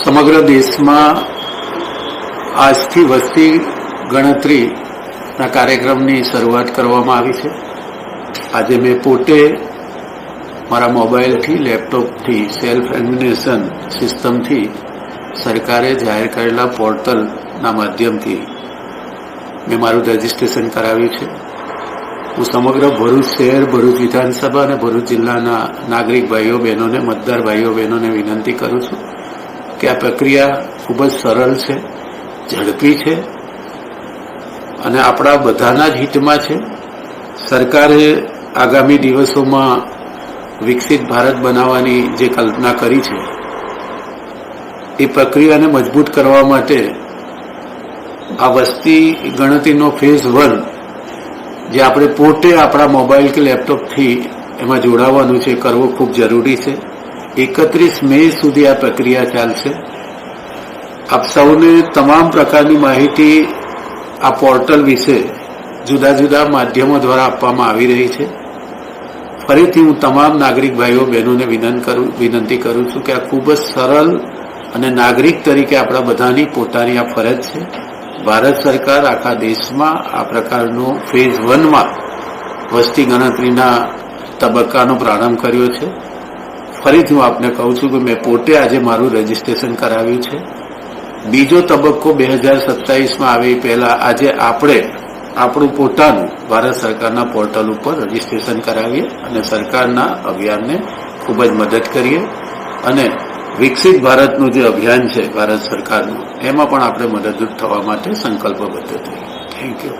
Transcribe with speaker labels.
Speaker 1: સમગ્ર દેશમાં આજથી વસ્તી ગણતરીના કાર્યક્રમની શરૂઆત કરવામાં આવી છે. આજે મેં પોતે મારા મોબાઈલથી, લેપટોપથી, સેલ્ફ એક્ઝામિનેશન સિસ્ટમથી સરકારે જાહેર કરેલા પોર્ટલના માધ્યમથી મેં મારું રજીસ્ટ્રેશન કરાવ્યું છે. હું સમગ્ર ભરૂચ શહેર, ભરૂચ વિધાનસભા અને ભરૂચ જિલ્લાના નાગરિક ભાઈઓ બહેનોને, મતદાર ભાઈઓ બહેનોને વિનંતી કરું છું કે આ પ્રક્રિયા ખૂબ જ સરળ છે, ઝડપી છે અને આપણા બધાના જ હિતમાં છે. સરકારે આગામી દિવસોમાં વિકસિત ભારત બનાવવાની જે કલ્પના કરી છે એ પ્રક્રિયાને મજબૂત કરવા માટે આ વસ્તી ગણતરીનો ફેઝ 1 જે આપણે પોતે આપણા મોબાઈલ કે લેપટોપથી એમાં જોડાવાનું છે, કરવો ખૂબ જરૂરી છે. 31 મે સુધી આ પ્રક્રિયા ચાલશે. આપ સૌને તમામ પ્રકારની માહિતી આ પોર્ટલ વિશે જુદા જુદા માધ્યમો દ્વારા આપવામાં આવી રહી છે. ફરીથી હું તમામ નાગરિક ભાઈઓ બહેનોને વિનંતી કરું છું કે આ ખૂબ જ સરળ અને નાગરિક તરીકે આપણા બધાની પોતાની આ ફરજ છે. ભારત સરકાર આખા દેશમાં આ પ્રકારનો ફેઝ 1માં વસ્તી ગણતરીના તબક્કાનો પ્રારંભ કર્યો છે. ફરીથી હું આપને કહું છું કે મેં પોતે આજે મારું રજીસ્ટ્રેશન કરાવ્યું છે. બીજો તબક્કો 2027માં આવે એ પહેલા આજે આપણે આપણું પોતાનું ભારત સરકારના પોર્ટલ ઉપર રજીસ્ટ્રેશન કરાવીએ અને સરકારના અભિયાનને ખૂબ જ મદદ કરીએ અને વિકસિત ભારતનું જે અભિયાન છે ભારત સરકારનું એમાં પણ આપણે મદદરૂપ થવા માટે સંકલ્પબદ્ધ થઈએ. Thank you.